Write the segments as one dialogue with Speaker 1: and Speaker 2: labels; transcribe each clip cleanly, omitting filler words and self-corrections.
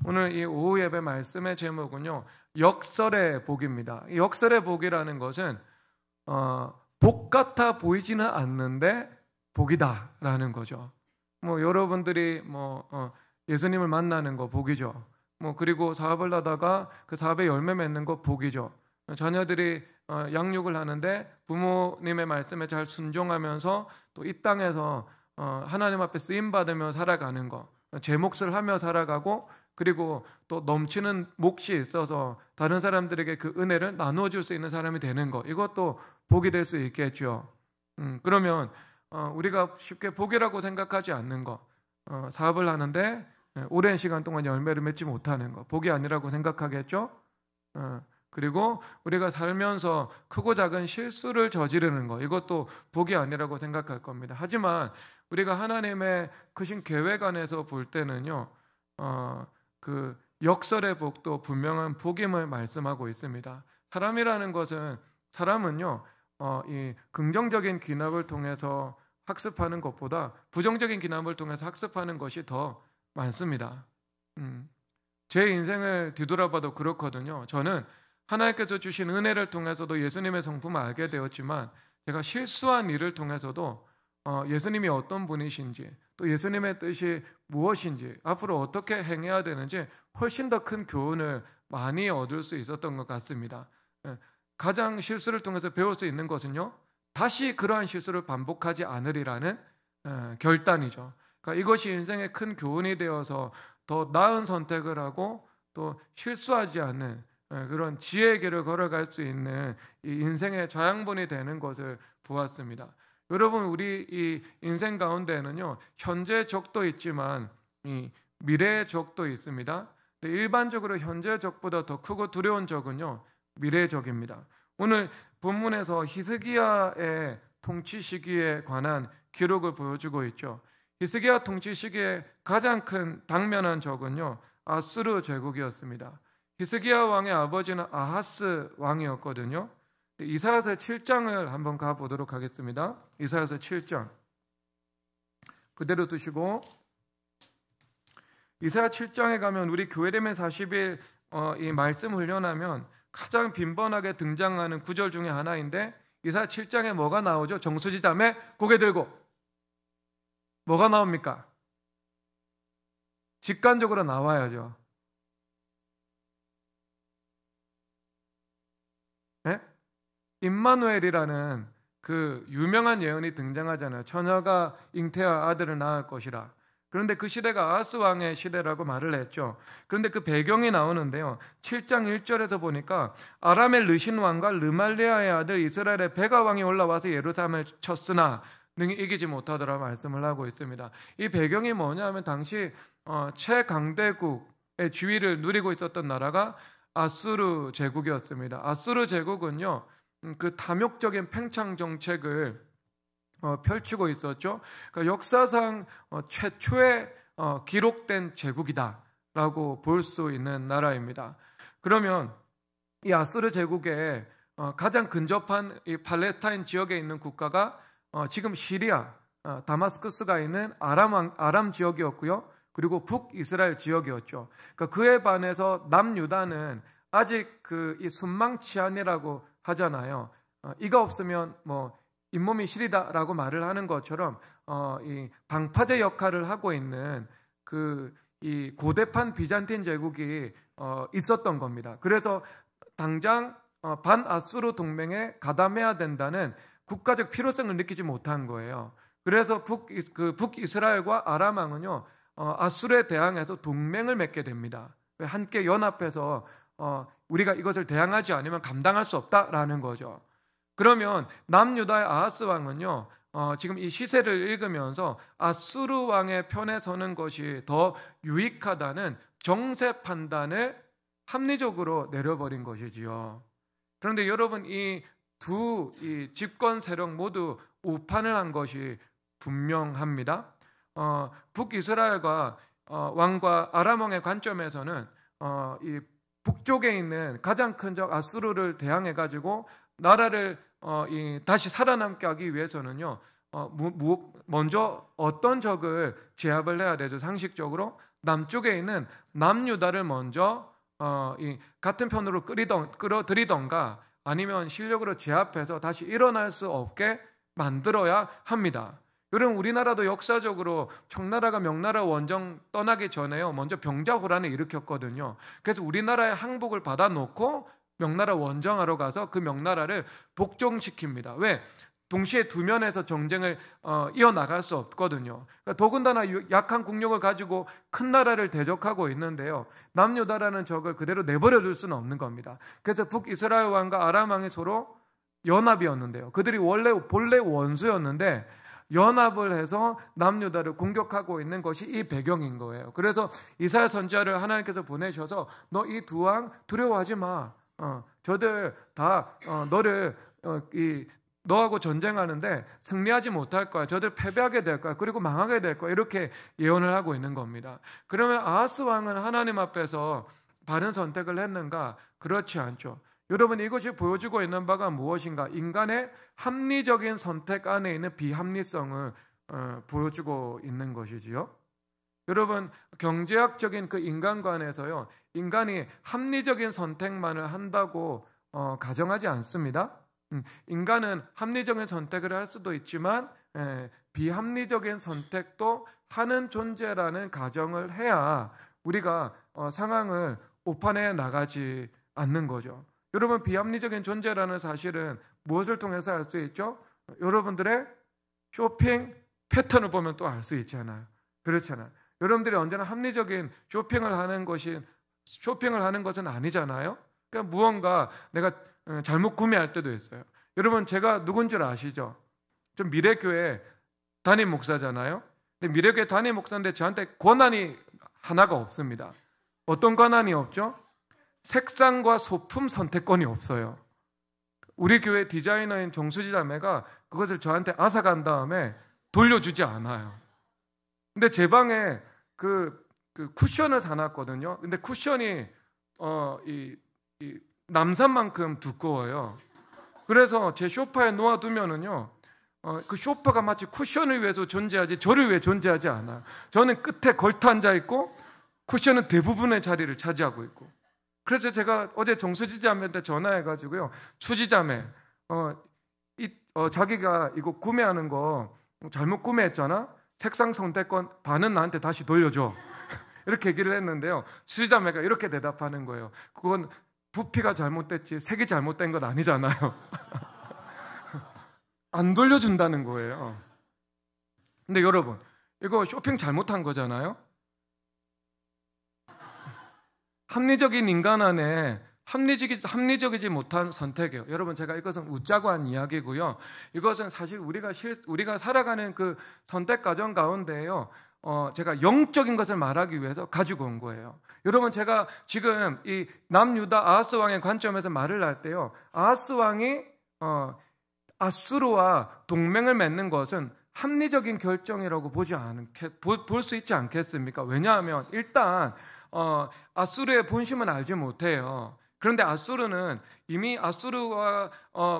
Speaker 1: 오늘 이 오후 예배 말씀의 제목은요, 역설의 복입니다. 역설의 복이라는 것은 복 같아 보이지는 않는데 복이다라는 거죠. 여러분들이 예수님을 만나는 거 복이죠. 그리고 사업을 하다가 그 사업에 열매 맺는 거 복이죠. 자녀들이 양육을 하는데 부모님의 말씀에 잘 순종하면서 또 이 땅에서 하나님 앞에 쓰임 받으며 살아가는 거, 제 몫을 하며 살아가고, 그리고 또 넘치는 몫이 있어서 다른 사람들에게 그 은혜를 나눠줄 수 있는 사람이 되는 거, 이것도 복이 될 수 있겠죠. 그러면 우리가 쉽게 복이라고 생각하지 않는 거, 사업을 하는데 오랜 시간 동안 열매를 맺지 못하는 거, 복이 아니라고 생각하겠죠. 그리고 우리가 살면서 크고 작은 실수를 저지르는 거, 이것도 복이 아니라고 생각할 겁니다. 하지만 우리가 하나님의 크신 계획 안에서 볼 때는요, 그 역설의 복도 분명한 복임을 말씀하고 있습니다. 사람은요, 이 긍정적인 기납을 통해서 학습하는 것보다 부정적인 기납을 통해서 학습하는 것이 더 많습니다. 제 인생을 뒤돌아봐도 그렇거든요. 저는 하나님께서 주신 은혜를 통해서도 예수님의 성품을 알게 되었지만, 제가 실수한 일을 통해서도 예수님이 어떤 분이신지, 또 예수님의 뜻이 무엇인지, 앞으로 어떻게 행해야 되는지 훨씬 더 큰 교훈을 많이 얻을 수 있었던 것 같습니다. 가장 실수를 통해서 배울 수 있는 것은요, 다시 그러한 실수를 반복하지 않으리라는 결단이죠. 그러니까 이것이 인생의 큰 교훈이 되어서 더 나은 선택을 하고 또 실수하지 않는 그런 지혜의 길을 걸어갈 수 있는 이 인생의 자양분이 되는 것을 보았습니다. 여러분, 우리 이 인생 가운데에는요, 현재의 적도 있지만 이 미래의 적도 있습니다. 근데 일반적으로 현재의 적보다 더 크고 두려운 적은요, 미래의 적입니다. 오늘 본문에서 히스기야의 통치 시기에 관한 기록을 보여주고 있죠. 히스기야 통치 시기에 가장 큰 당면한 적은요, 아수르 제국이었습니다. 히스기야 왕의 아버지는 아하스 왕이었거든요. 이사야서 7장을 한번 가보도록 하겠습니다. 이사야서 7장 그대로 두시고, 이사야 7장에 가면 우리 교회됨의 40일 이 말씀 훈련하면 가장 빈번하게 등장하는 구절 중에 하나인데, 이사야 7장에 뭐가 나오죠? 정수지 자매 고개 들고. 뭐가 나옵니까? 직관적으로 나와야죠. 네? 임마누엘이라는 그 유명한 예언이 등장하잖아요. 처녀가 잉태와 아들을 낳을 것이라. 그런데 그 시대가 아하스 왕의 시대라고 말을 했죠. 그런데 그 배경이 나오는데요, 7장 1절에서 보니까 아람의 르신 왕과 르말리아의 아들 이스라엘의 베가 왕이 올라와서 예루살렘을 쳤으나 능히 이기지 못하더라 말씀을 하고 있습니다. 이 배경이 뭐냐 하면, 당시 최강대국의 지위를 누리고 있었던 나라가 아수르 제국이었습니다. 아수르 제국은요, 그 탐욕적인 팽창 정책을 펼치고 있었죠. 그러니까 역사상 최초의 기록된 제국이다라고 볼 수 있는 나라입니다. 그러면 이 아수르 제국의 가장 근접한 이 팔레스타인 지역에 있는 국가가 지금 시리아 다마스커스가 있는 아람 지역이었고요. 그리고 북이스라엘 지역이었죠. 그러니까 그에 반해서 남유다는 아직 이 순망치안이라고 하잖아요. 이가 없으면 잇몸이 시리다라고 말을 하는 것처럼 이 방파제 역할을 하고 있는 이 고대판 비잔틴 제국이 있었던 겁니다. 그래서 당장 반아수르 동맹에 가담해야 된다는 국가적 필요성을 느끼지 못한 거예요. 그래서 북이스라엘과 아람 왕은요, 아수르에 대항해서 동맹을 맺게 됩니다. 함께 연합해서 우리가 이것을 대항하지 않으면 감당할 수 없다라는 거죠. 그러면 남유다의 아하스 왕은요, 지금 이 시세를 읽으면서 아수르 왕의 편에 서는 것이 더 유익하다는 정세 판단을 합리적으로 내려버린 것이지요. 그런데 여러분, 이 집권 세력 모두 오판을 한 것이 분명합니다. 북이스라엘과 왕과 아람 왕의 관점에서는 이 북쪽에 있는 가장 큰 적 아수르를 대항해 가지고 나라를 다시 살아남게 하기 위해서는요, 먼저 어떤 적을 제압을 해야 되죠? 상식적으로 남쪽에 있는 남유다를 먼저 이 같은 편으로 끌어들이던가 아니면 실력으로 제압해서 다시 일어날 수 없게 만들어야 합니다. 여러분, 우리나라도 역사적으로 청나라가 명나라 원정 떠나기 전에요, 먼저 병자호란을 일으켰거든요. 그래서 우리나라의 항복을 받아놓고 명나라 원정하러 가서 그 명나라를 복종시킵니다. 왜? 동시에 두 면에서 정쟁을 이어나갈 수 없거든요. 그러니까 더군다나 약한 국력을 가지고 큰 나라를 대적하고 있는데요, 남유다라는 적을 그대로 내버려 둘 수는 없는 겁니다. 그래서 북이스라엘 왕과 아람 왕이 서로 연합이었는데요, 그들이 본래 원수였는데 연합을 해서 남유다를 공격하고 있는 것이 이 배경인 거예요. 그래서 이사야 선지자를 하나님께서 보내셔서 너 이 두 왕 두려워하지 마. 저들 다 너하고 전쟁하는데 승리하지 못할 거야. 저들 패배하게 될 거야. 그리고 망하게 될 거야. 이렇게 예언을 하고 있는 겁니다. 그러면 아하스 왕은 하나님 앞에서 바른 선택을 했는가? 그렇지 않죠. 여러분, 이것이 보여주고 있는 바가 무엇인가? 인간의 합리적인 선택 안에 있는 비합리성을 보여주고 있는 것이지요. 여러분, 경제학적인 그 인간관에서요, 인간이 합리적인 선택만을 한다고 가정하지 않습니다. 인간은 합리적인 선택을 할 수도 있지만 비합리적인 선택도 하는 존재라는 가정을 해야 우리가 상황을 오판해 나가지 않는 거죠. 여러분, 비합리적인 존재라는 사실은 무엇을 통해서 알 수 있죠? 여러분들의 쇼핑 패턴을 보면 또 알 수 있잖아요. 그렇잖아요. 여러분들이 언제나 합리적인 쇼핑을 하는 것은 아니잖아요. 그러니까 무언가 내가 잘못 구매할 때도 있어요. 여러분, 제가 누군 줄 아시죠? 좀 미래교회 담임 목사잖아요. 근데 미래교회 담임 목사인데 저한테 권한이 하나가 없습니다. 어떤 권한이 없죠? 색상과 소품 선택권이 없어요. 우리 교회 디자이너인 정수지 자매가 그것을 저한테 앗아간 다음에 돌려주지 않아요. 근데 제 방에 그 쿠션을 사놨거든요. 근데 쿠션이 이 남산만큼 두꺼워요. 그래서 제 소파에 놓아두면은요, 그 소파가 마치 쿠션을 위해서 존재하지 저를 위해 존재하지 않아요. 저는 끝에 걸터 앉아 있고 쿠션은 대부분의 자리를 차지하고 있고. 그래서 제가 어제 정수지 자매한테 전화해가지고요, 수지 자매, 자기가 이거 구매하는 거 잘못 구매했잖아. 색상 선택권 반은 나한테 다시 돌려줘. 이렇게 얘기를 했는데요, 수지 자매가 이렇게 대답하는 거예요. 그건 부피가 잘못됐지 색이 잘못된 건 아니잖아요. 안 돌려준다는 거예요. 근데 여러분, 이거 쇼핑 잘못한 거잖아요. 합리적인 인간 안에 합리적이지 못한 선택이에요. 여러분, 제가 이것은 웃자고 한 이야기고요. 이것은 사실 우리가 살아가는 그 선택 과정 가운데요, 제가 영적인 것을 말하기 위해서 가지고 온 거예요. 여러분, 제가 지금 이 남유다 아하스 왕의 관점에서 말을 할 때요, 아하스 왕이 아수르와 동맹을 맺는 것은 합리적인 결정이라고 볼 수 있지 않겠습니까? 왜냐하면 일단 아수르의 본심은 알지 못해요. 그런데 아수르는 이미 아수르와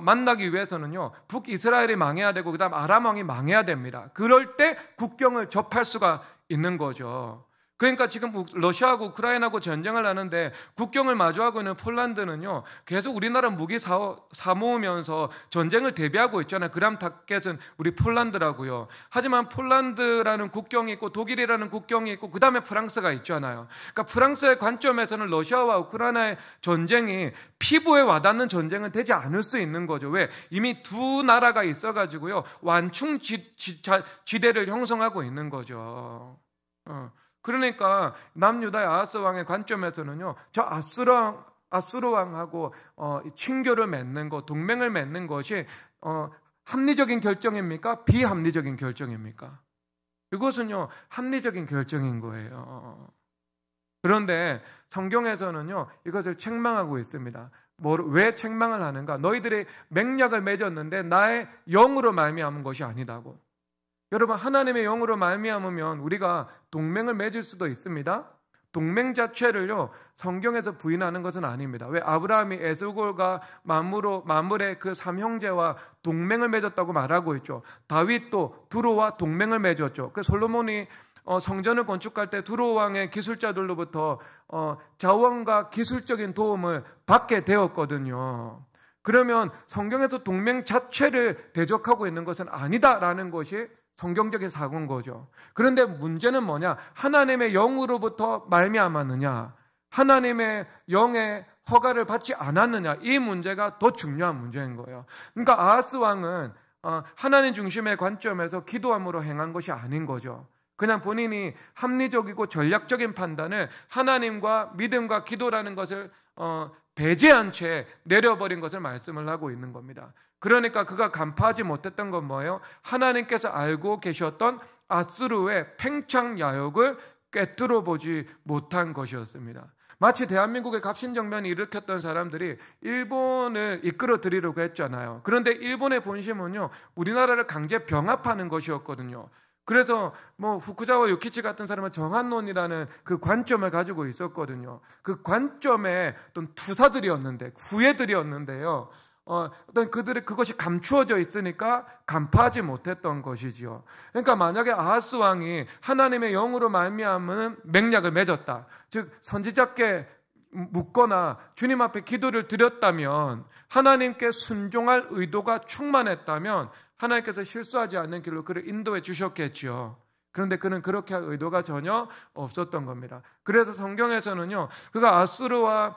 Speaker 1: 만나기 위해서는요, 북이스라엘이 망해야 되고 그 다음 아람 왕이 망해야 됩니다. 그럴 때 국경을 접할 수가 있는 거죠. 그러니까 지금 러시아하고 우크라이나하고 전쟁을 하는데 국경을 마주하고 있는 폴란드는요, 계속 우리나라 무기 사모으면서 전쟁을 대비하고 있잖아요. 그람 타겟은 우리 폴란드라고요. 하지만 폴란드라는 국경이 있고 독일이라는 국경이 있고 그 다음에 프랑스가 있잖아요. 그러니까 프랑스의 관점에서는 러시아와 우크라이나의 전쟁이 피부에 와닿는 전쟁은 되지 않을 수 있는 거죠. 왜? 이미 두 나라가 있어가지고요, 완충 지대를 형성하고 있는 거죠. 그러니까 남유다의 아하스 왕의 관점에서는요, 저 아수르 왕하고 친교를 맺는 것, 동맹을 맺는 것이 합리적인 결정입니까? 비합리적인 결정입니까? 이것은요, 합리적인 결정인 거예요. 그런데 성경에서는요, 이것을 책망하고 있습니다. 왜 책망을 하는가? 너희들이 맹약을 맺었는데 나의 영으로 말미암은 것이 아니다고. 여러분, 하나님의 영으로 말미암으면 우리가 동맹을 맺을 수도 있습니다. 동맹 자체를요, 성경에서 부인하는 것은 아닙니다. 왜? 아브라함이 에스골과 만물의 그 삼형제와 동맹을 맺었다고 말하고 있죠. 다윗도 두로와 동맹을 맺었죠. 그 솔로몬이 성전을 건축할 때 두로 왕의 기술자들로부터 자원과 기술적인 도움을 받게 되었거든요. 그러면 성경에서 동맹 자체를 대적하고 있는 것은 아니다라는 것이 성경적인 사고인 거죠. 그런데 문제는 뭐냐? 하나님의 영으로부터 말미암았느냐? 하나님의 영의 허가를 받지 않았느냐? 이 문제가 더 중요한 문제인 거예요. 그러니까 아하스 왕은 하나님 중심의 관점에서 기도함으로 행한 것이 아닌 거죠. 그냥 본인이 합리적이고 전략적인 판단을 하나님과 믿음과 기도라는 것을 배제한 채 내려버린 것을 말씀을 하고 있는 겁니다. 그러니까 그가 간파하지 못했던 건 뭐예요? 하나님께서 알고 계셨던 아수르의 팽창 야욕을 꿰뚫어 보지 못한 것이었습니다. 마치 대한민국의 갑신정변을 일으켰던 사람들이 일본을 이끌어 들이려고 했잖아요. 그런데 일본의 본심은요, 우리나라를 강제 병합하는 것이었거든요. 그래서 후쿠자와 유키치 같은 사람은 정한론이라는 그 관점을 가지고 있었거든요. 그 관점의 어떤 투사들이었는데, 후예들이었는데요. 어떤 그들의 그것이 감추어져 있으니까 간파하지 못했던 것이지요. 그러니까 만약에 아하스 왕이 하나님의 영으로 말미암은 맹약을 맺었다, 즉 선지자께 묻거나 주님 앞에 기도를 드렸다면, 하나님께 순종할 의도가 충만했다면 하나님께서 실수하지 않는 길로 그를 인도해 주셨겠지요. 그런데 그는 그렇게 할 의도가 전혀 없었던 겁니다. 그래서 성경에서는요, 그가 아수르와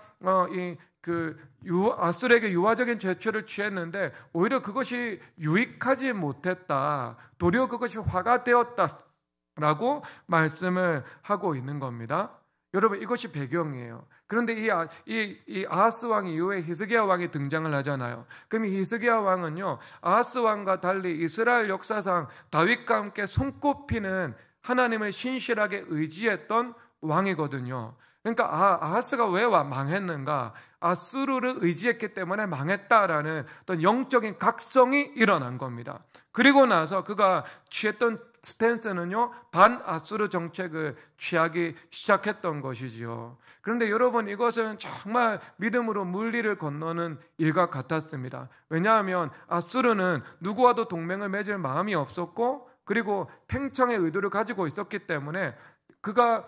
Speaker 1: 아수르에게 유화적인 제초를 취했는데 오히려 그것이 유익하지 못했다, 도리어 그것이 화가 되었다라고 말씀을 하고 있는 겁니다. 여러분, 이것이 배경이에요. 그런데 이 아하스 왕 이후에 히스기야 왕이 등장을 하잖아요. 그럼 이 히스기야 왕은요, 아하스 왕과 달리 이스라엘 역사상 다윗과 함께 손꼽히는 하나님을 신실하게 의지했던 왕이거든요. 그러니까 아하스가 왜 망했는가? 아수르를 의지했기 때문에 망했다라는 어떤 영적인 각성이 일어난 겁니다. 그리고 나서 그가 취했던 스탠스는요, 반아수르 정책을 취하기 시작했던 것이지요. 그런데 여러분, 이것은 정말 믿음으로 물리를 건너는 일과 같았습니다. 왜냐하면 아수르는 누구와도 동맹을 맺을 마음이 없었고, 그리고 팽창의 의도를 가지고 있었기 때문에 그가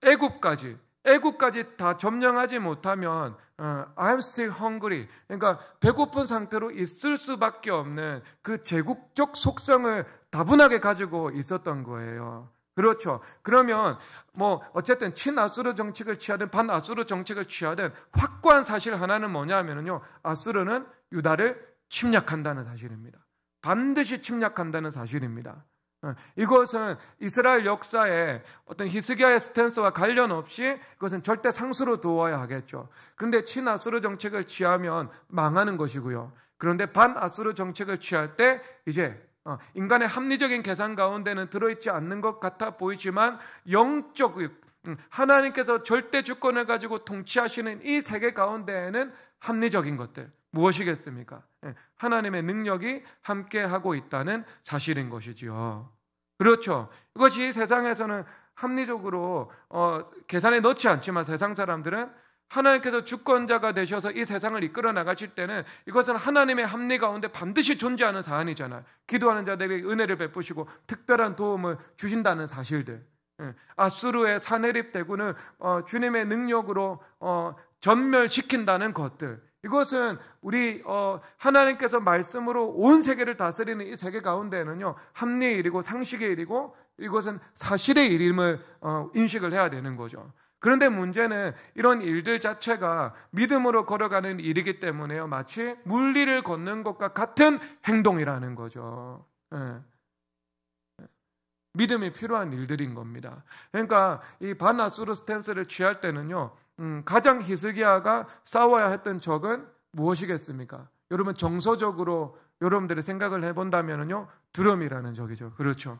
Speaker 1: 애국까지 다 점령하지 못하면 I'm still hungry, 그러니까 배고픈 상태로 있을 수밖에 없는 그 제국적 속성을 다분하게 가지고 있었던 거예요. 그렇죠. 그러면 어쨌든 친아수르 정책을 취하든 반아수르 정책을 취하든 확고한 사실 하나는 뭐냐면요, 아수르는 유다를 침략한다는 사실입니다. 반드시 침략한다는 사실입니다. 이것은 이스라엘 역사의 어떤 히스기야의 스탠스와 관련 없이 이것은 절대 상수로 두어야 하겠죠. 그런데 친아수르 정책을 취하면 망하는 것이고요. 그런데 반아수르 정책을 취할 때 이제 인간의 합리적인 계산 가운데는 들어있지 않는 것 같아 보이지만 영적 하나님께서 절대 주권을 가지고 통치하시는 이 세계 가운데에는 합리적인 것들 무엇이겠습니까? 하나님의 능력이 함께하고 있다는 사실인 것이지요. 그렇죠. 이것이 세상에서는 합리적으로 계산에 넣지 않지만 세상 사람들은 하나님께서 주권자가 되셔서 이 세상을 이끌어 나가실 때는 이것은 하나님의 합리 가운데 반드시 존재하는 사안이잖아요. 기도하는 자들에게 은혜를 베푸시고 특별한 도움을 주신다는 사실들. 아수르의 사내립 대군을 주님의 능력으로 전멸시킨다는 것들. 이것은 우리 하나님께서 말씀으로 온 세계를 다스리는 이 세계 가운데는요, 합리의 일이고 상식의 일이고 이것은 사실의 일임을 인식을 해야 되는 거죠. 그런데 문제는 이런 일들 자체가 믿음으로 걸어가는 일이기 때문에요, 마치 물리를 걷는 것과 같은 행동이라는 거죠. 믿음이 필요한 일들인 겁니다. 그러니까 이 반아수르 스탠스를 취할 때는요, 가장 히스기야가 싸워야 했던 적은 무엇이겠습니까? 여러분, 정서적으로 여러분들이 생각을 해본다면요, 두려움이라는 적이죠. 그렇죠.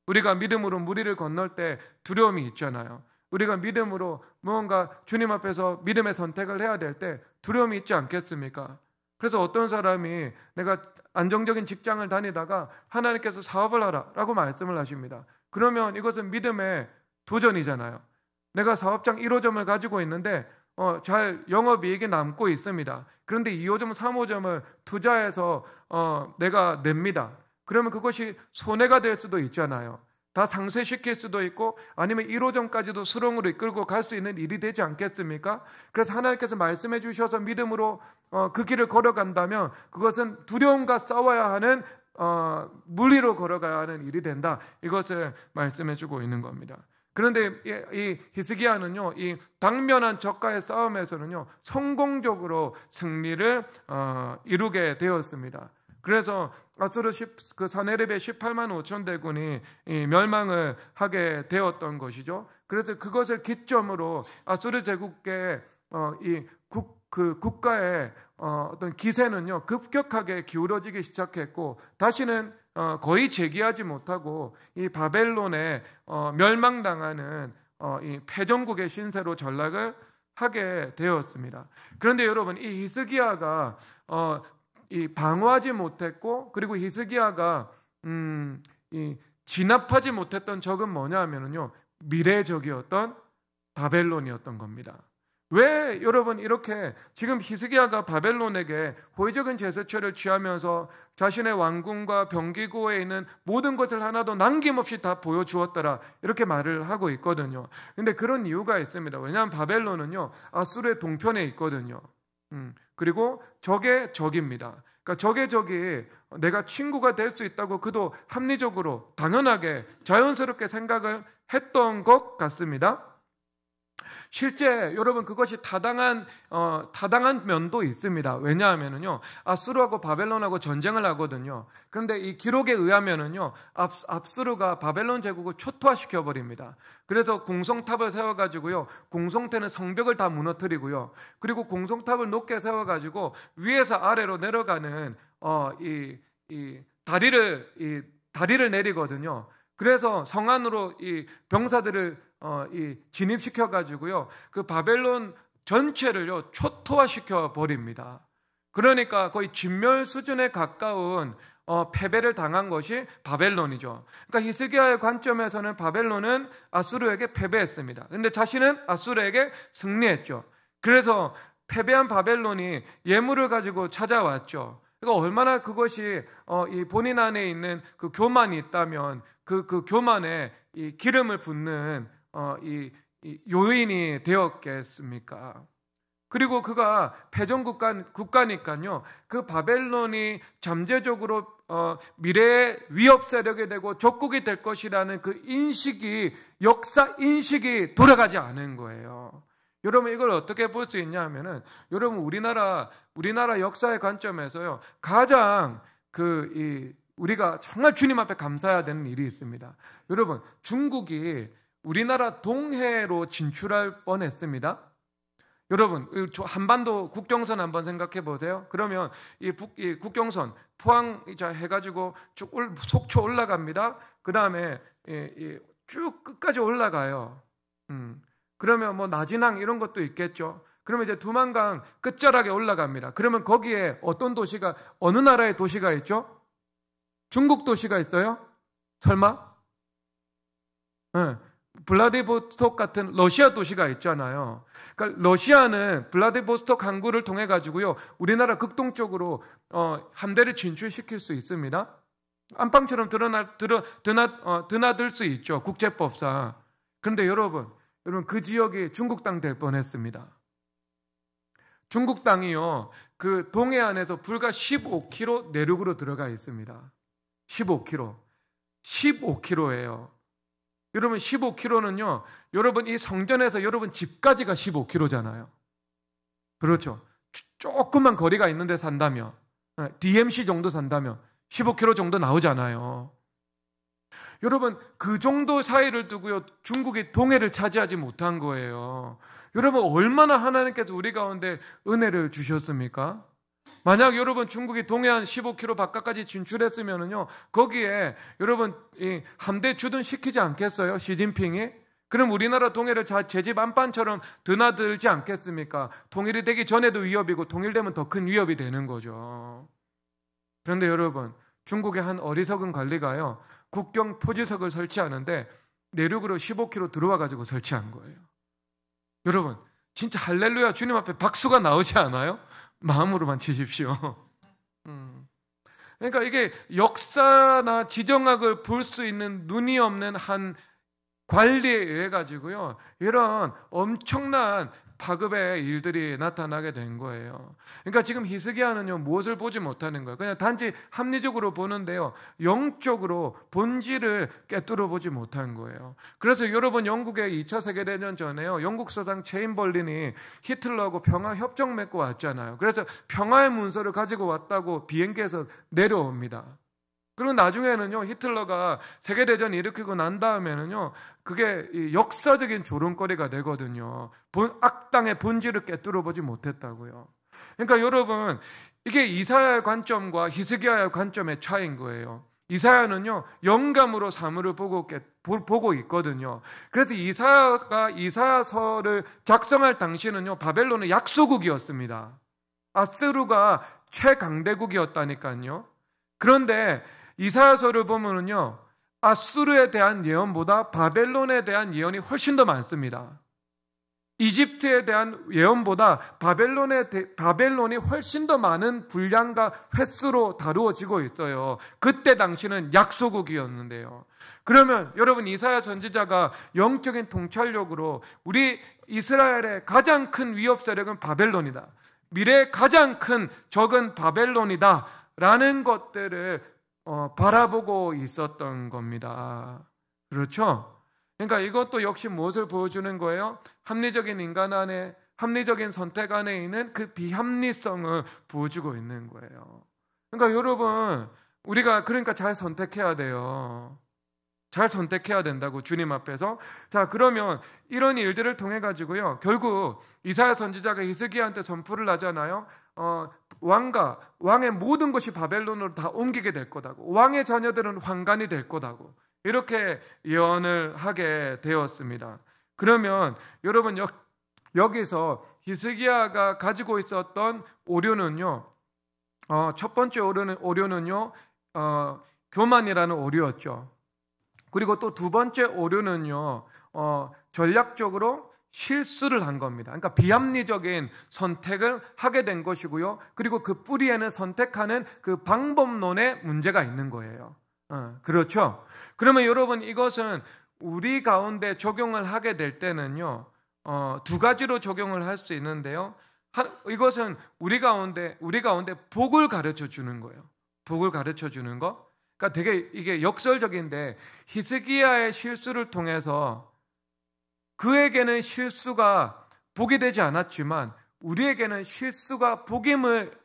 Speaker 1: 우리가 믿음으로 무리를 건널 때 두려움이 있잖아요. 우리가 믿음으로 무언가 주님 앞에서 믿음의 선택을 해야 될 때 두려움이 있지 않겠습니까? 그래서 어떤 사람이 내가 안정적인 직장을 다니다가 하나님께서 사업을 하라라고 말씀을 하십니다. 그러면 이것은 믿음의 도전이잖아요. 내가 사업장 1호점을 가지고 있는데 잘 영업이익이 남고 있습니다. 그런데 2호점, 3호점을 투자해서 내가 냅니다. 그러면 그것이 손해가 될 수도 있잖아요. 다 상쇄시킬 수도 있고 아니면 1호점까지도 수렁으로 이끌고 갈 수 있는 일이 되지 않겠습니까? 그래서 하나님께서 말씀해 주셔서 믿음으로 그 길을 걸어간다면 그것은 두려움과 싸워야 하는 물리로 걸어가야 하는 일이 된다. 이것을 말씀해 주고 있는 겁니다. 그런데 이 히스기야는요, 이 당면한 적과의 싸움에서는요, 성공적으로 승리를 이루게 되었습니다. 그래서 아수르 그 사네립의 18만 5천 대군이 멸망을 하게 되었던 것이죠. 그래서 그것을 기점으로 아수르 제국의 그 국가의 어떤 기세는요 급격하게 기울어지기 시작했고 다시는 거의 재기하지 못하고 이 바벨론에 멸망당하는 이 패전국의 신세로 전락을 하게 되었습니다. 그런데 여러분, 이 히스기야가 이 방어하지 못했고, 그리고 히스기야가 이 진압하지 못했던 적은 뭐냐 하면은요, 미래의 적이었던 바벨론이었던 겁니다. 왜 여러분 이렇게 지금 히스기야가 바벨론에게 호의적인 제스처를 취하면서 자신의 왕궁과 병기고에 있는 모든 것을 하나도 남김없이 다 보여주었더라 이렇게 말을 하고 있거든요. 근데 그런 이유가 있습니다. 왜냐하면 바벨론은요 아수르의 동편에 있거든요. 그리고 적의 적입니다. 그러니까 적의 적이 내가 친구가 될 수 있다고 그도 합리적으로 당연하게 자연스럽게 생각을 했던 것 같습니다. 실제 여러분 그것이 타당한 면도 있습니다. 왜냐하면은요 아수르하고 바벨론하고 전쟁을 하거든요. 그런데 이 기록에 의하면은요 아수르가 바벨론 제국을 초토화시켜 버립니다. 그래서 공성탑을 세워가지고요 공성태는 성벽을 다 무너뜨리고요. 그리고 공성탑을 높게 세워가지고 위에서 아래로 내려가는 이 다리를 내리거든요. 그래서 성 안으로 이 병사들을 진입시켜 가지고요 그 바벨론 전체를요 초토화시켜 버립니다. 그러니까 거의 진멸 수준에 가까운 패배를 당한 것이 바벨론이죠. 그러니까 히스기야의 관점에서는 바벨론은 아수르에게 패배했습니다. 그런데 자신은 아수르에게 승리했죠. 그래서 패배한 바벨론이 예물을 가지고 찾아왔죠. 그러니까 얼마나 그것이 이 본인 안에 있는 그 교만이 있다면 그 교만에 이 기름을 붓는 이 요인이 되었겠습니까? 그리고 그가 패전 국가니까요. 그 바벨론이 잠재적으로 미래의 위협 세력이 되고 적국이 될 것이라는 그 인식이 역사 인식이 돌아가지 않은 거예요. 여러분 이걸 어떻게 볼 수 있냐 하면은 여러분 우리나라 역사의 관점에서요 가장 우리가 정말 주님 앞에 감사해야 되는 일이 있습니다. 여러분 중국이 우리나라 동해로 진출할 뻔했습니다. 여러분 한반도 국경선 한번 생각해 보세요. 그러면 이 국경선 포항 해가지고 쭉 속초 올라갑니다. 그 다음에 쭉 끝까지 올라가요. 그러면 뭐 나진항 이런 것도 있겠죠. 그러면 이제 두만강 끝자락에 올라갑니다. 그러면 거기에 어떤 도시가 어느 나라의 도시가 있죠? 중국 도시가 있어요? 설마? 네. 블라디보스톡 같은 러시아 도시가 있잖아요. 그러니까 러시아는 블라디보스톡 항구를 통해 가지고요 우리나라 극동쪽으로 함대를 진출시킬 수 있습니다. 안방처럼 드나들 수 있죠. 국제법상. 그런데 여러분 그 지역이 중국 땅 될 뻔했습니다. 중국 땅이요 그 동해안에서 불과 15km 내륙으로 들어가 있습니다. 15km예요. 여러분 15km는요 여러분 이 성전에서 여러분 집까지가 15km잖아요. 그렇죠. 조금만 거리가 있는데 산다면 DMC 정도 산다면 15km 정도 나오잖아요. 여러분 그 정도 사이를 두고요 중국이 동해를 차지하지 못한 거예요. 여러분 얼마나 하나님께서 우리 가운데 은혜를 주셨습니까? 만약 여러분 중국이 동해안 15km 바깥까지 진출했으면은요 거기에 여러분 이 함대 주둔시키지 않겠어요? 시진핑이? 그럼 우리나라 동해를 제 집 안방처럼 드나들지 않겠습니까? 통일이 되기 전에도 위협이고 통일되면 더 큰 위협이 되는 거죠. 그런데 여러분 중국의 한 어리석은 관리가요 국경 표지석을 설치하는데 내륙으로 15km 들어와 가지고 설치한 거예요. 여러분 진짜 할렐루야 주님 앞에 박수가 나오지 않아요? 마음으로만 치십시오. 그러니까 이게 역사나 지정학을 볼 수 있는 눈이 없는 한 관리에 의해 가지고요, 이런 엄청난 파급의 일들이 나타나게 된 거예요. 그러니까 지금 히스기야는요, 무엇을 보지 못하는 거예요. 그냥 단지 합리적으로 보는데요, 영적으로 본질을 꿰뚫어 보지 못한 거예요. 그래서 여러분, 영국의 2차 세계대전 전에요, 영국 서장 체인벌린이 히틀러하고 평화 협정 맺고 왔잖아요. 그래서 평화의 문서를 가지고 왔다고 비행기에서 내려옵니다. 그리고 나중에는요, 히틀러가 세계대전을 일으키고 난 다음에는요, 그게 역사적인 조롱거리가 되거든요. 악당의 본질을 꿰뚫어 보지 못했다고요. 그러니까 여러분, 이게 이사야의 관점과 히스기야의 관점의 차이인 거예요. 이사야는요, 영감으로 사물을 보고 있거든요. 그래서 이사야가 이사야서를 작성할 당시는요, 바벨론은 약소국이었습니다. 아스루가 최강대국이었다니까요. 그런데 이사야서를 보면은요, 아수르에 대한 예언보다 바벨론에 대한 예언이 훨씬 더 많습니다. 이집트에 대한 예언보다 바벨론이 훨씬 더 많은 분량과 횟수로 다루어지고 있어요. 그때 당시는 약소국이었는데요. 그러면 여러분, 이사야 선지자가 영적인 통찰력으로 우리 이스라엘의 가장 큰 위협 세력은 바벨론이다, 미래의 가장 큰 적은 바벨론이다 라는 것들을 바라보고 있었던 겁니다. 그렇죠? 그러니까 이것도 역시 무엇을 보여주는 거예요? 합리적인 인간 안에, 합리적인 선택 안에 있는 그 비합리성을 보여주고 있는 거예요. 그러니까 여러분, 우리가 그러니까 잘 선택해야 돼요. 잘 선택해야 된다고, 주님 앞에서. 자, 그러면 이런 일들을 통해 가지고요, 결국 이사야 선지자가 히스기야한테 선포를 하잖아요. 왕의 모든 것이 바벨론으로 다 옮기게 될 거다고, 왕의 자녀들은 환관이 될 거다고, 이렇게 예언을 하게 되었습니다. 그러면 여러분, 여기서 히스기야가 가지고 있었던 오류는요, 첫 번째 오류는요, 교만이라는 오류였죠. 그리고 또 두 번째 오류는요, 전략적으로 실수를 한 겁니다. 그러니까 비합리적인 선택을 하게 된 것이고요. 그리고 그 뿌리에는 선택하는 그 방법론에 문제가 있는 거예요. 그렇죠? 그러면 여러분, 이것은 우리 가운데 적용을 하게 될 때는요, 두 가지로 적용을 할 수 있는데요. 이것은 우리 가운데 복을 가르쳐 주는 거예요. 복을 가르쳐 주는 거. 그러니까 되게 이게 역설적인데, 히스기야의 실수를 통해서 그에게는 실수가 복이 되지 않았지만 우리에게는 실수가 복임을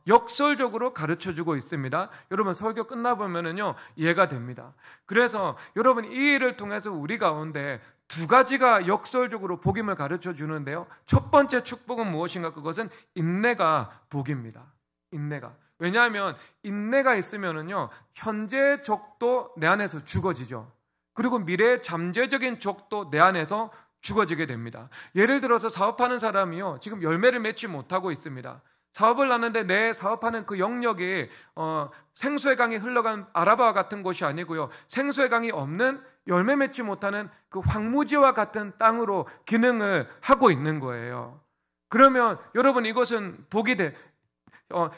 Speaker 1: 역설적으로 가르쳐주고 있습니다. 여러분, 설교 끝나보면은요, 이해가 됩니다. 그래서 여러분, 이 일을 통해서 우리 가운데 두 가지가 역설적으로 복임을 가르쳐주는데요, 첫 번째 축복은 무엇인가? 그것은 인내가 복입니다. 인내가. 왜냐하면 인내가 있으면은요, 현재의 적도 내 안에서 죽어지죠. 그리고 미래의 잠재적인 적도 내 안에서 죽어지게 됩니다. 예를 들어서 사업하는 사람이요, 지금 열매를 맺지 못하고 있습니다. 사업을 하는데 내 사업하는 그 영역이 생수의 강이 흘러간 아라바와 같은 곳이 아니고요, 생수의 강이 없는, 열매 맺지 못하는 그 황무지와 같은 땅으로 기능을 하고 있는 거예요. 그러면 여러분, 이것은 복이 돼.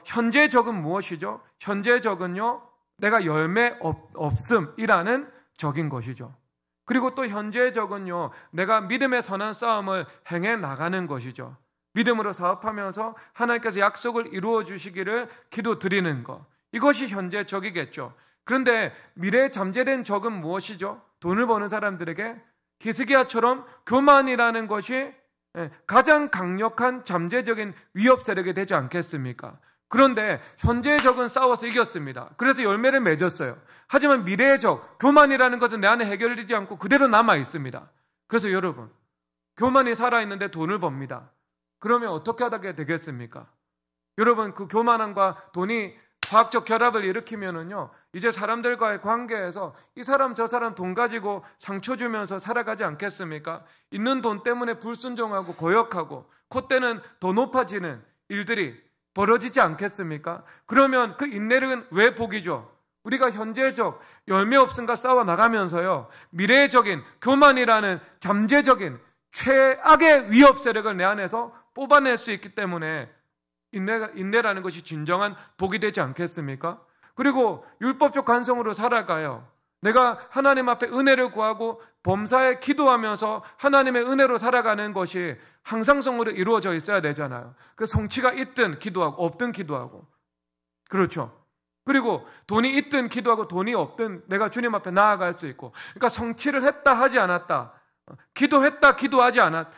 Speaker 1: 현재의 적은 무엇이죠? 현재의 적은요, 내가 열매 없음이라는 적인 것이죠. 그리고 또 현재의 적은요, 내가 믿음의 선한 싸움을 행해 나가는 것이죠. 믿음으로 사업하면서 하나님께서 약속을 이루어 주시기를 기도드리는 것, 이것이 현재의 적이겠죠. 그런데 미래에 잠재된 적은 무엇이죠? 돈을 버는 사람들에게 히스기야처럼 교만이라는 것이 가장 강력한 잠재적인 위협 세력이 되지 않겠습니까? 그런데 현재의 적은 싸워서 이겼습니다. 그래서 열매를 맺었어요. 하지만 미래의 적, 교만이라는 것은 내 안에 해결되지 않고 그대로 남아 있습니다. 그래서 여러분, 교만이 살아있는데 돈을 법니다. 그러면 어떻게 하게 되겠습니까? 여러분, 그 교만함과 돈이 과학적 결합을 일으키면은요, 이제 사람들과의 관계에서 이 사람 저 사람 돈 가지고 상처 주면서 살아가지 않겠습니까? 있는 돈 때문에 불순종하고 고역하고 콧대는 더 높아지는 일들이 벌어지지 않겠습니까? 그러면 그 인내는 왜 복이죠? 우리가 현재적 열매 없음과 싸워 나가면서요, 미래적인 교만이라는 잠재적인 최악의 위협 세력을 내 안에서 뽑아낼 수 있기 때문에 인내라는 것이 진정한 복이 되지 않겠습니까? 그리고 율법적 관성으로 살아가요. 내가 하나님 앞에 은혜를 구하고 범사에 기도하면서 하나님의 은혜로 살아가는 것이 항상성으로 이루어져 있어야 되잖아요. 그 성취가 있든 기도하고 없든 기도하고. 그렇죠. 그리고 돈이 있든 기도하고 돈이 없든 내가 주님 앞에 나아갈 수 있고. 그러니까 성취를 했다 하지 않았다. 기도했다 기도하지 않았.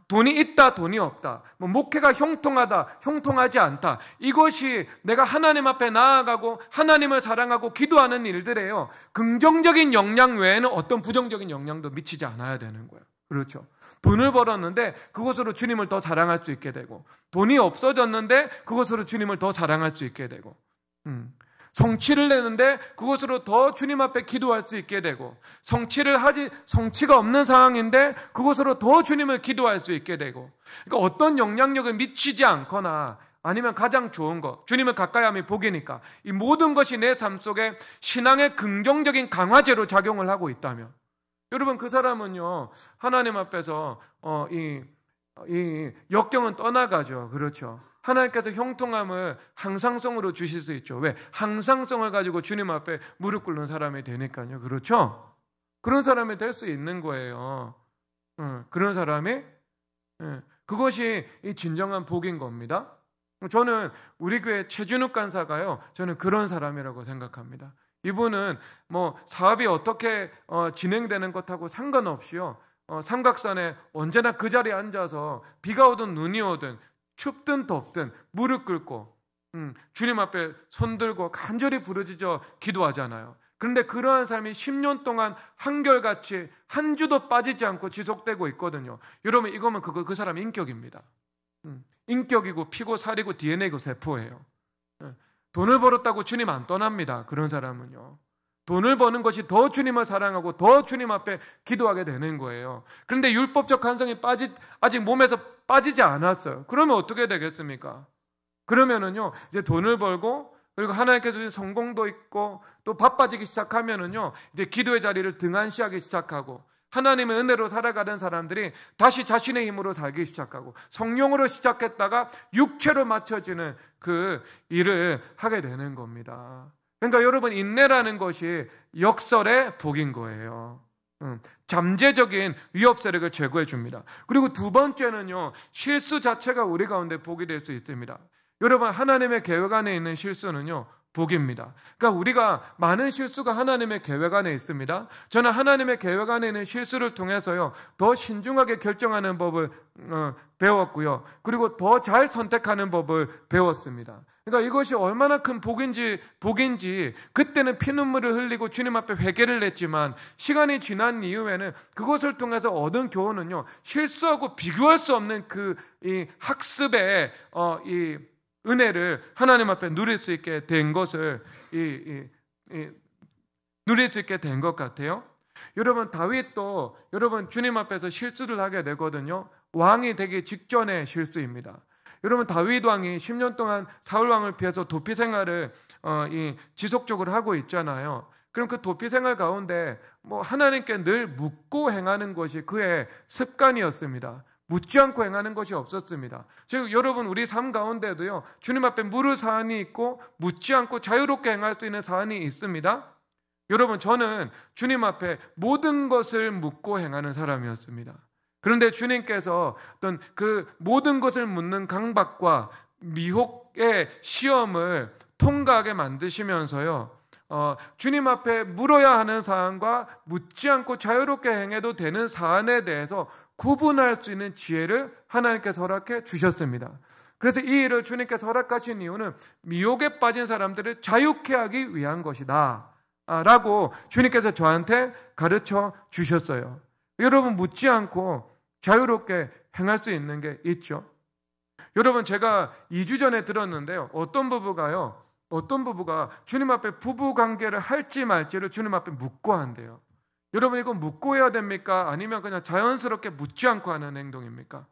Speaker 1: 돈이 있다 돈이 없다. 목회가 형통하다 형통하지 않다. 이것이 내가 하나님 앞에 나아가고 하나님을 사랑하고 기도하는 일들에요. 긍정적인 영향 외에는 어떤 부정적인 영향도 미치지 않아야 되는 거예요. 그렇죠. 돈을 벌었는데 그것으로 주님을 더 자랑할 수 있게 되고, 돈이 없어졌는데 그것으로 주님을 더 자랑할 수 있게 되고, 성취를 내는데 그것으로 더 주님 앞에 기도할 수 있게 되고, 성취가 없는 상황인데 그것으로 더 주님을 기도할 수 있게 되고, 그러니까 어떤 영향력을 미치지 않거나 아니면 가장 좋은 것, 주님을 가까이 함이 복이니까 이 모든 것이 내 삶 속에 신앙의 긍정적인 강화제로 작용을 하고 있다면, 여러분 그 사람은요 하나님 앞에서 이 역경은 떠나가죠. 그렇죠. 하나님께서 형통함을 항상성으로 주실 수 있죠. 왜? 항상성을 가지고 주님 앞에 무릎 꿇는 사람이 되니까요. 그렇죠? 그런 사람이 될 수 있는 거예요. 그런 사람이, 그것이 이 진정한 복인 겁니다. 저는 우리 교회 최준욱 간사가요, 저는 그런 사람이라고 생각합니다. 이분은 뭐 사업이 어떻게 진행되는 것하고 상관없이요, 삼각산에 언제나 그 자리에 앉아서 비가 오든 눈이 오든 춥든 덥든 무릎 꿇고 주님 앞에 손들고 간절히 부르짖어 기도하잖아요. 그런데 그러한 삶이 10년 동안 한결같이 한 주도 빠지지 않고 지속되고 있거든요. 여러분 이거면 그 사람 인격입니다. 인격이고 피고 살이고 DNA고 세포예요. 돈을 벌었다고 주님 안 떠납니다. 그런 사람은요. 돈을 버는 것이 더 주님을 사랑하고 더 주님 앞에 기도하게 되는 거예요. 그런데 율법적 관성이 아직 몸에서 빠지지 않았어요. 그러면 어떻게 되겠습니까? 그러면은요, 이제 돈을 벌고, 그리고 하나님께서 주신 성공도 있고, 또 바빠지기 시작하면은요, 이제 기도의 자리를 등한시하기 시작하고, 하나님의 은혜로 살아가는 사람들이 다시 자신의 힘으로 살기 시작하고, 성령으로 시작했다가 육체로 맞춰지는 그 일을 하게 되는 겁니다. 그러니까 여러분, 인내라는 것이 역설의 복인 거예요. 잠재적인 위협 세력을 제거해 줍니다. 그리고 두 번째는요, 실수 자체가 우리 가운데 복이 될 수 있습니다. 여러분, 하나님의 계획 안에 있는 실수는요, 복입니다. 그러니까 우리가 많은 실수가 하나님의 계획 안에 있습니다. 저는 하나님의 계획 안에 있는 실수를 통해서요, 더 신중하게 결정하는 법을 배웠고요. 그리고 더 잘 선택하는 법을 배웠습니다. 그러니까 이것이 얼마나 큰 복인지 그때는 피눈물을 흘리고 주님 앞에 회개를 냈지만, 시간이 지난 이후에는 그것을 통해서 얻은 교훈은요, 실수하고 비교할 수 없는 이 학습의 이 은혜를 하나님 앞에 누릴 수 있게 된 것을 누릴 수 있게 된 것 같아요. 여러분, 다윗도 여러분 주님 앞에서 실수를 하게 되거든요. 왕이 되기 직전의 실수입니다. 여러분, 다윗 왕이 10년 동안 사울 왕을 피해서 도피 생활을 지속적으로 하고 있잖아요. 그럼 그 도피 생활 가운데 하나님께 늘 묻고 행하는 것이 그의 습관이었습니다. 묻지 않고 행하는 것이 없었습니다. 즉 여러분, 우리 삶 가운데도요, 주님 앞에 물을 사안이 있고 묻지 않고 자유롭게 행할 수 있는 사안이 있습니다. 여러분, 저는 주님 앞에 모든 것을 묻고 행하는 사람이었습니다. 그런데 주님께서 어떤 그 모든 것을 묻는 강박과 미혹의 시험을 통과하게 만드시면서요, 주님 앞에 물어야 하는 사안과 묻지 않고 자유롭게 행해도 되는 사안에 대해서 구분할 수 있는 지혜를 하나님께서 허락해 주셨습니다. 그래서 이 일을 주님께서 허락하신 이유는 미혹에 빠진 사람들을 자유케 하기 위한 것이다 라고 주님께서 저한테 가르쳐 주셨어요. 여러분, 묻지 않고 자유롭게 행할 수 있는 게 있죠. 여러분, 제가 2주 전에 들었는데요, 어떤 부부가 주님 앞에 부부 관계를 할지 말지를 주님 앞에 묻고 한대요. 여러분, 이거 묻고 해야 됩니까? 아니면 그냥 자연스럽게 묻지 않고 하는 행동입니까?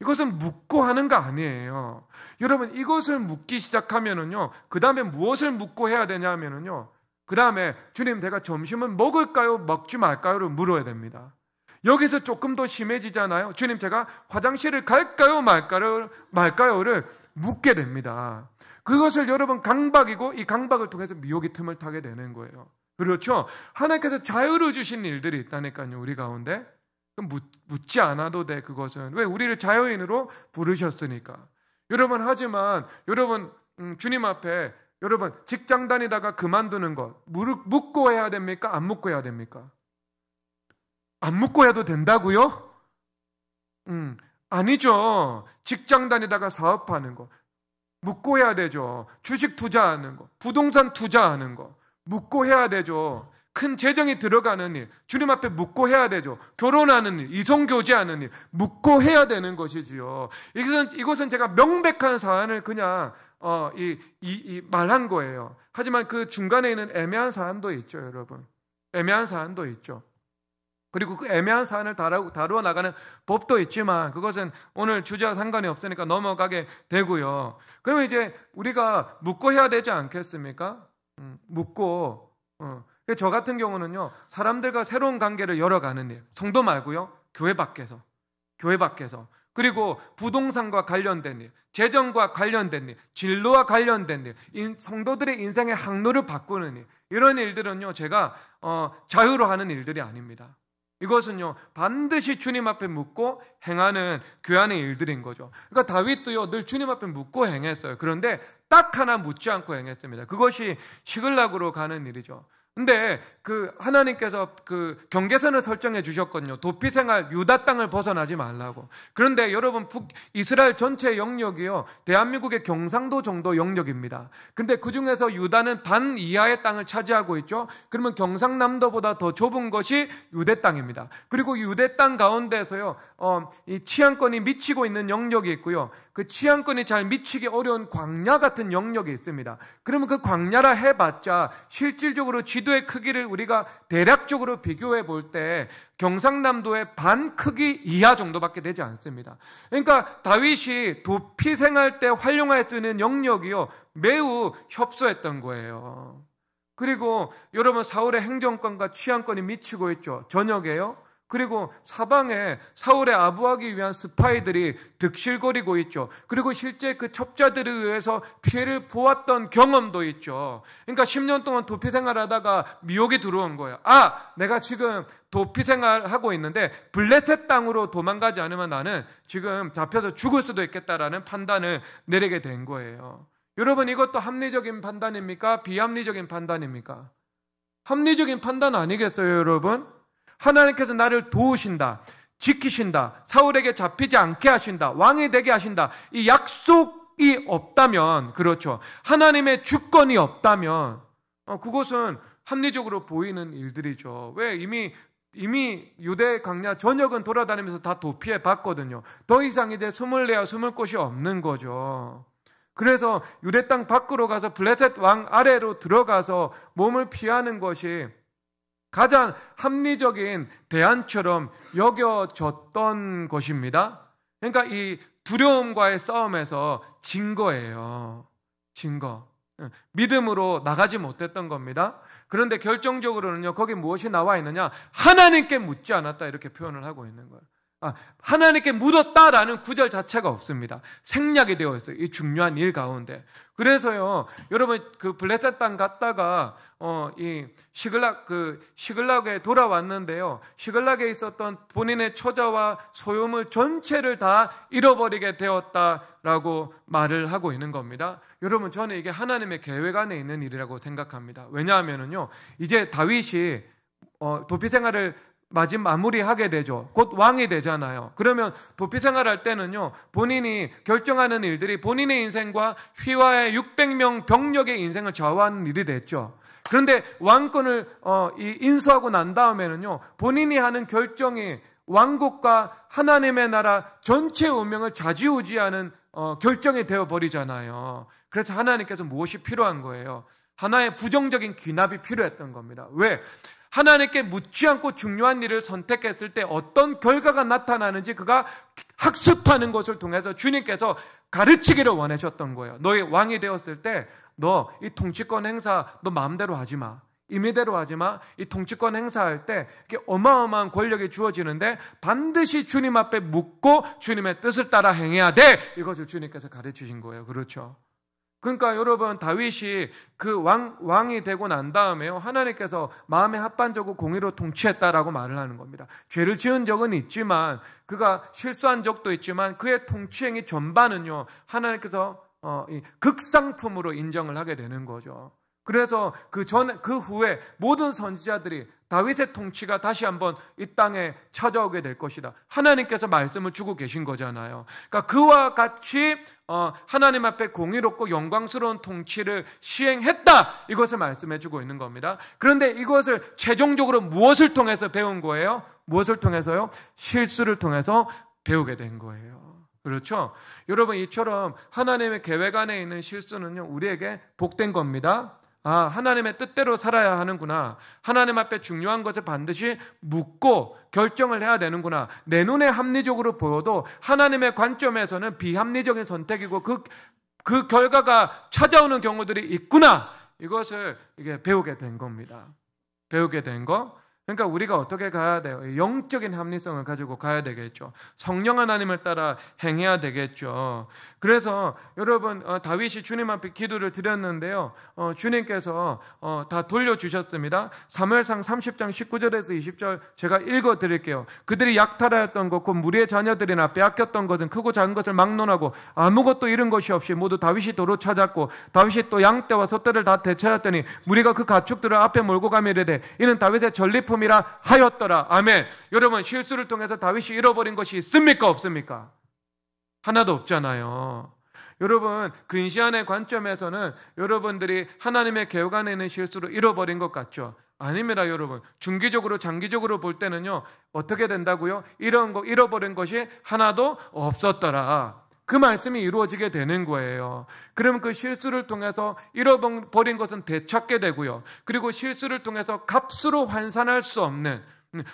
Speaker 1: 이것은 묻고 하는 거 아니에요. 여러분, 이것을 묻기 시작하면은요, 그 다음에 무엇을 묻고 해야 되냐면은요, 그 다음에 주님, 내가 점심은 먹을까요? 먹지 말까요?를 물어야 됩니다. 여기서 조금 더 심해지잖아요. 주님, 제가 화장실을 갈까요 말까요를 묻게 됩니다. 그것을 여러분 강박이고, 이 강박을 통해서 미혹의 틈을 타게 되는 거예요. 그렇죠? 하나님께서 자유를 주신 일들이 있다니까요, 우리 가운데. 그럼 묻지 않아도 돼. 그것은 왜? 우리를 자유인으로 부르셨으니까. 여러분, 하지만 여러분 주님 앞에 여러분 직장 다니다가 그만두는 것 묻고 해야 됩니까? 안 묻고 해야 됩니까? 안 묻고 해도 된다고요? 아니죠. 직장 다니다가 사업하는 거 묻고 해야 되죠. 주식 투자하는 거, 부동산 투자하는 거 묻고 해야 되죠. 큰 재정이 들어가는 일, 주님 앞에 묻고 해야 되죠. 결혼하는 일, 이성교제하는 일, 묻고 해야 되는 것이지요. 이것은 제가 명백한 사안을 그냥 말한 거예요. 하지만 그 중간에 있는 애매한 사안도 있죠, 여러분. 애매한 사안도 있죠. 그리고 그 애매한 사안을 다루어 나가는 법도 있지만 그것은 오늘 주제와 상관이 없으니까 넘어가게 되고요. 그러면 이제 우리가 묻고 해야 되지 않겠습니까? 묻고 저 같은 경우는요, 사람들과 새로운 관계를 열어가는 일, 성도 말고요, 교회 밖에서 그리고 부동산과 관련된 일, 재정과 관련된 일, 진로와 관련된 일, 성도들의 인생의 항로를 바꾸는 일, 이런 일들은요, 제가 자유로 하는 일들이 아닙니다. 이것은요, 반드시 주님 앞에 묻고 행하는 귀한의 일들인 거죠. 그러니까 다윗도요, 늘 주님 앞에 묻고 행했어요. 그런데 딱 하나 묻지 않고 행했습니다. 그것이 시글락으로 가는 일이죠. 근데 하나님께서 경계선을 설정해 주셨거든요. 도피 생활 유다 땅을 벗어나지 말라고. 그런데 여러분, 이스라엘 전체 영역이요, 대한민국의 경상도 정도 영역입니다. 근데 그 중에서 유다는 반 이하의 땅을 차지하고 있죠. 그러면 경상남도보다 더 좁은 것이 유대 땅입니다. 그리고 유대 땅 가운데서요, 이 치안권이 미치고 있는 영역이 있고요. 그 치안권이 잘 미치기 어려운 광야 같은 영역이 있습니다. 그러면 그 광야라 해봤자 실질적으로 지도의 크기를 우리가 대략적으로 비교해 볼 때 경상남도의 반 크기 이하 정도밖에 되지 않습니다. 그러니까 다윗이 도피 생활 때 활용할 수 있는 영역이요, 매우 협소했던 거예요. 그리고 여러분, 사울의 행정권과 치안권이 미치고 있죠. 전역에요. 그리고 사방에 사울의 아부하기 위한 스파이들이 득실거리고 있죠. 그리고 실제 그 첩자들에 의해서 피해를 보았던 경험도 있죠. 그러니까 10년 동안 도피 생활하다가 미혹이 들어온 거예요. 내가 지금 도피 생활하고 있는데 블레셋 땅으로 도망가지 않으면 나는 지금 잡혀서 죽을 수도 있겠다라는 판단을 내리게 된 거예요. 여러분, 이것도 합리적인 판단입니까? 비합리적인 판단입니까? 합리적인 판단 아니겠어요, 여러분? 하나님께서 나를 도우신다, 지키신다, 사울에게 잡히지 않게 하신다, 왕이 되게 하신다, 이 약속이 없다면, 그렇죠, 하나님의 주권이 없다면 그것은 합리적으로 보이는 일들이죠. 왜? 이미 유대 광야 전역은 돌아다니면서 다 도피해 봤거든요. 더 이상 이제 숨을 곳이 없는 거죠. 그래서 유대 땅 밖으로 가서 블레셋 왕 아래로 들어가서 몸을 피하는 것이 가장 합리적인 대안처럼 여겨졌던 것입니다. 그러니까 이 두려움과의 싸움에서 진 거예요. 진 거. 믿음으로 나가지 못했던 겁니다. 그런데 결정적으로는요, 거기 무엇이 나와 있느냐? 하나님께 묻지 않았다, 이렇게 표현을 하고 있는 거예요. 하나님께 묻었다라는 구절 자체가 없습니다. 생략이 되어 있어요, 이 중요한 일 가운데. 그래서요, 여러분, 그 블레셋 땅 갔다가 이 시글락에 돌아왔는데요, 시글락에 있었던 본인의 처자와 소유물 전체를 다 잃어버리게 되었다라고 말을 하고 있는 겁니다. 여러분, 저는 이게 하나님의 계획 안에 있는 일이라고 생각합니다. 왜냐하면은요, 이제 다윗이 도피 생활을 마무리하게 되죠. 곧 왕이 되잖아요. 그러면 도피 생활할 때는요, 본인이 결정하는 일들이 본인의 인생과 휘하의 600명 병력의 인생을 좌우하는 일이 됐죠. 그런데 왕권을 인수하고 난 다음에는요, 본인이 하는 결정이 왕국과 하나님의 나라 전체 운명을 좌지우지하는 결정이 되어버리잖아요. 그래서 하나님께서 무엇이 필요한 거예요? 하나의 부정적인 귀납이 필요했던 겁니다. 왜? 하나님께 묻지 않고 중요한 일을 선택했을 때 어떤 결과가 나타나는지 그가 학습하는 것을 통해서 주님께서 가르치기를 원하셨던 거예요. 너희 왕이 되었을 때 너 이 통치권 행사 너 마음대로 하지 마. 임의대로 하지만 이 통치권 행사할 때 이렇게 어마어마한 권력이 주어지는데 반드시 주님 앞에 묻고 주님의 뜻을 따라 행해야 돼. 이것을 주님께서 가르치신 거예요. 그렇죠? 그러니까 여러분, 다윗이 그 왕이 되고 난 다음에요, 하나님께서 마음에 합반적으로 공의로 통치했다라고 말을 하는 겁니다. 죄를 지은 적은 있지만, 그가 실수한 적도 있지만 그의 통치행위 전반은요, 하나님께서 극상품으로 인정을 하게 되는 거죠. 그래서 그 후에 모든 선지자들이 다윗의 통치가 다시 한번 이 땅에 찾아오게 될 것이다, 하나님께서 말씀을 주고 계신 거잖아요. 그러니까 그와 같이 하나님 앞에 공의롭고 영광스러운 통치를 시행했다, 이것을 말씀해 주고 있는 겁니다. 그런데 이것을 최종적으로 무엇을 통해서 배운 거예요? 무엇을 통해서요? 실수를 통해서 배우게 된 거예요. 그렇죠? 여러분, 이처럼 하나님의 계획 안에 있는 실수는요, 우리에게 복된 겁니다. 아, 하나님의 뜻대로 살아야 하는구나. 하나님 앞에 중요한 것을 반드시 묻고 결정을 해야 되는구나. 내 눈에 합리적으로 보여도 하나님의 관점에서는 비합리적인 선택이고 그 결과가 찾아오는 경우들이 있구나. 이것을 이게 배우게 된 겁니다. 배우게 된 거. 그러니까 우리가 어떻게 가야 돼요? 영적인 합리성을 가지고 가야 되겠죠. 성령 하나님을 따라 행해야 되겠죠. 그래서 여러분, 다윗이 주님 앞에 기도를 드렸는데요, 주님께서 다 돌려주셨습니다. 사무엘상 30장 19절에서 20절 제가 읽어드릴게요. 그들이 약탈하였던 것, 곧 무리의 자녀들이나 빼앗겼던 것은 크고 작은 것을 막론하고 아무것도 잃은 것이 없이 모두 다윗이 도로 찾았고, 다윗이 또 양떼와 소떼를 다 되찾았더니 무리가 그 가축들을 앞에 몰고 가며 이르되 이는 다윗의 전리품이라 하였더라. 아멘. 여러분, 실수를 통해서 다윗이 잃어버린 것이 있습니까? 없습니까? 하나도 없잖아요. 여러분, 근시안의 관점에서는 여러분들이 하나님의 계획 안에 있는 실수로 잃어버린 것 같죠? 아닙니다. 여러분, 중기적으로 장기적으로 볼 때는요, 어떻게 된다고요? 이런 거 잃어버린 것이 하나도 없었더라. 그 말씀이 이루어지게 되는 거예요. 그러면 그 실수를 통해서 잃어버린 것은 되찾게 되고요, 그리고 실수를 통해서 값으로 환산할 수 없는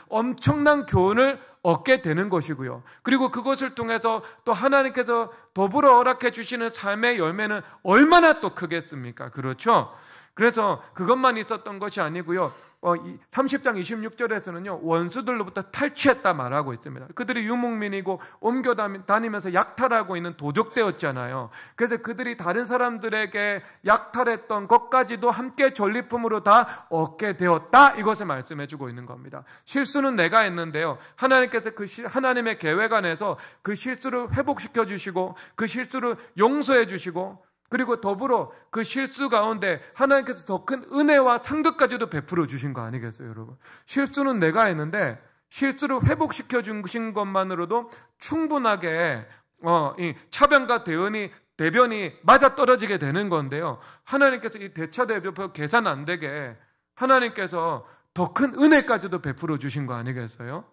Speaker 1: 엄청난 교훈을 얻게 되는 것이고요, 그리고 그것을 통해서 또 하나님께서 더불어 허락해 주시는 삶의 열매는 얼마나 또 크겠습니까? 그렇죠? 그래서 그것만 있었던 것이 아니고요, 30장 26절에서는요 원수들로부터 탈취했다 말하고 있습니다. 그들이 유목민이고 옮겨 다니면서 약탈하고 있는 도적되었잖아요. 그래서 그들이 다른 사람들에게 약탈했던 것까지도 함께 전리품으로 다 얻게 되었다, 이것을 말씀해 주고 있는 겁니다. 실수는 내가 했는데요, 하나님께서 하나님의 계획 안에서 그 실수를 회복시켜 주시고 그 실수를 용서해 주시고, 그리고 더불어 그 실수 가운데 하나님께서 더 큰 은혜와 상급까지도 베풀어 주신 거 아니겠어요, 여러분? 실수는 내가 했는데 실수를 회복시켜 주신 것만으로도 충분하게 이 차변과 대변이 맞아떨어지게 되는 건데요, 하나님께서 이 대차대변 계산 안 되게 하나님께서 더 큰 은혜까지도 베풀어 주신 거 아니겠어요?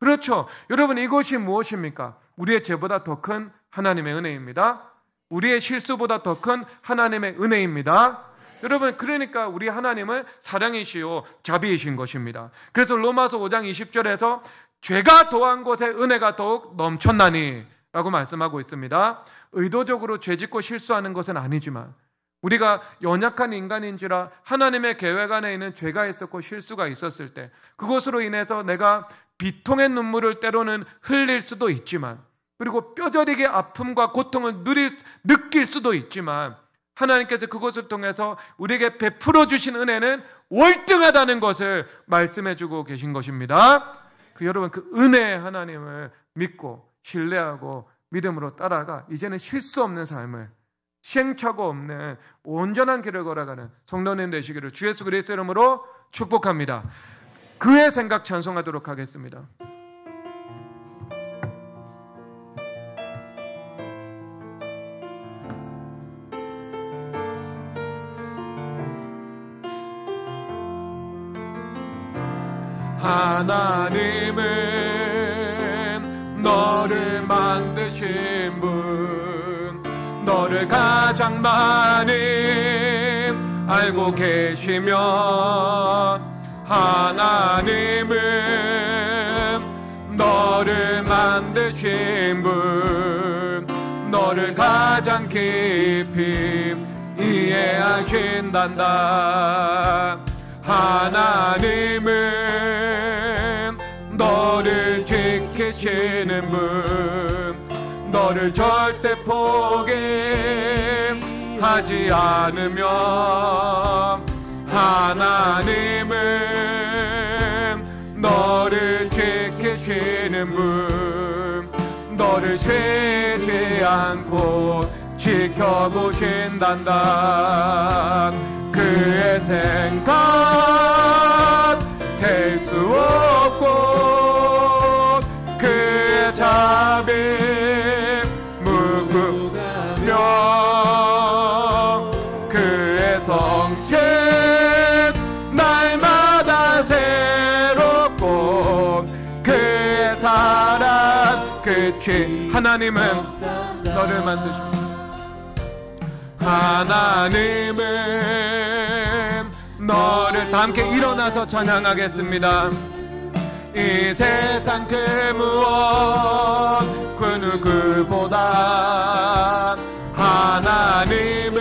Speaker 1: 그렇죠? 여러분, 이것이 무엇입니까? 우리의 죄보다 더 큰 하나님의 은혜입니다. 우리의 실수보다 더 큰 하나님의 은혜입니다. 여러분, 그러니까 우리 하나님은 사랑이시요 자비이신 것입니다. 그래서 로마서 5장 20절에서 죄가 더한 곳에 은혜가 더욱 넘쳤나니 라고 말씀하고 있습니다. 의도적으로 죄짓고 실수하는 것은 아니지만 우리가 연약한 인간인지라 하나님의 계획 안에 있는 죄가 있었고 실수가 있었을 때 그것으로 인해서 내가 비통의 눈물을 때로는 흘릴 수도 있지만, 그리고 뼈저리게 아픔과 고통을 느낄 수도 있지만, 하나님께서 그것을 통해서 우리에게 베풀어 주신 은혜는 월등하다는 것을 말씀해 주고 계신 것입니다. 여러분, 그 은혜의 하나님을 믿고 신뢰하고 믿음으로 따라가 이제는 실수 없는 삶을, 시행착오 없는 온전한 길을 걸어가는 성도님 되시기를 주 예수 그리스도의 이름으로 축복합니다. 그의 생각 찬송하도록 하겠습니다. 하나님은 너를 만드신 분, 너를 가장 많이 알고 계시며, 하나님은 너를 만드신 분, 너를 가장 깊이 이해하신단다. 하나님은 너를 지키시는 분, 너를 절대 포기하지 않으며, 하나님은 너를 지키시는 분, 너를 죄지 않고 지켜보신단다. 그의 생각 될 수 없고 그의 자비 무궁하며, 그의 성실 날마다 새롭고 그의 사랑 끝이. 하나님은 너를 만드십니다. 하나님은 너를, 다 함께 일어나서 찬양하겠습니다. 이 세상 그 무엇 그 누구보다 하나님은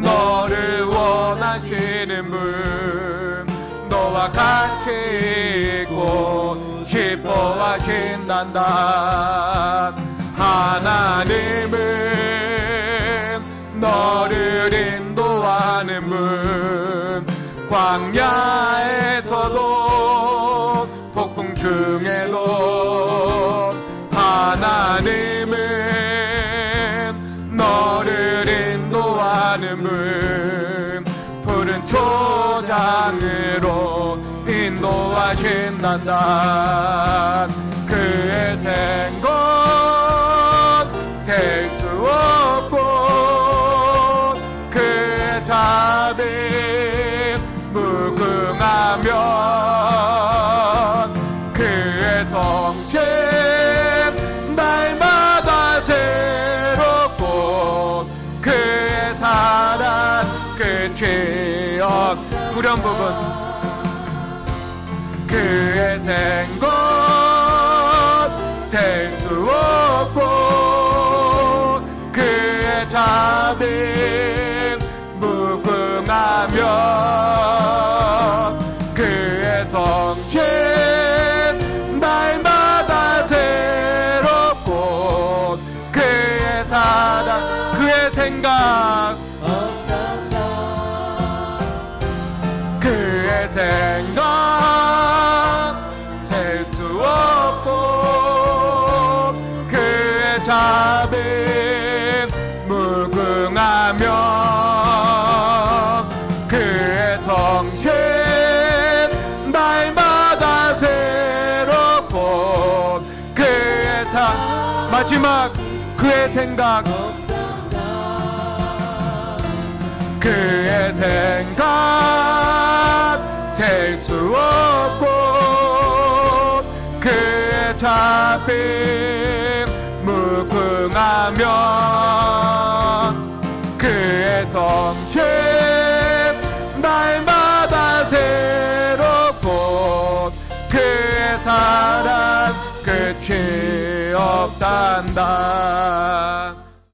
Speaker 1: 너를 원하시는 분, 너와 같이 있고 싶어 하신단다. 하나님은 너를 인도하는 분, 광야에서도 폭풍 중에도 하나님은 너를 인도하는 분, 푸른 초장으로 인도하신단다. 그의 생각 될 수 없고 그의 자비 무궁하며, 그의 정신 날마다 새롭고 그의 사랑 끝이 없. 후렴 부분. 그의 생각 될 수 없고 그의 자비 무궁하며, 그의 정신 날마다 새롭고 그의 사랑 그의 생각 그의 생각 될 수 없고 그의 자비 무궁하며, 그의 정신 날마다 새롭고 그의 마지막 그의 생각 그의 생각 될 수 없고 그의 자비 무궁하며, 그의 정신 날마다 새롭고 그의 사랑 끝이 없단다.